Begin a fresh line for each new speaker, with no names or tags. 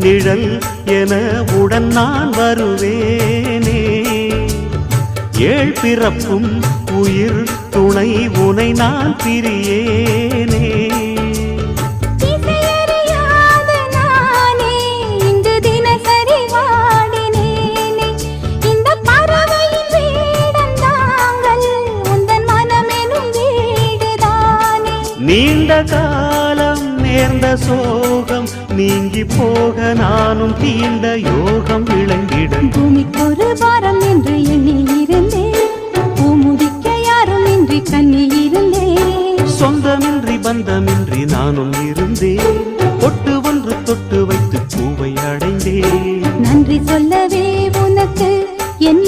நிழல் என உடன் நான் வருவேனே. ஏழ் பிறப்பும் உயிர் துணை உனை நான் பிரியேனே. நீண்ட காலம் நேர்ந்த சோகம் நீங்கி போக நானும் தீண்ட யோகம் விளங்கிட.
பூமிக்கு ஒரு வாரம் என்று எண்ணி இருந்தேன், பூமுதிக்க யாரும் இன்றி கண்ணி இருந்தேன்.
சொந்தமின்றி பந்தமின்றி நானும் இருந்தேன், பொட்டு ஒன்று தொட்டு வைத்து பூவை அடைந்தேன்.
நன்றி சொல்லவே உனக்கு என்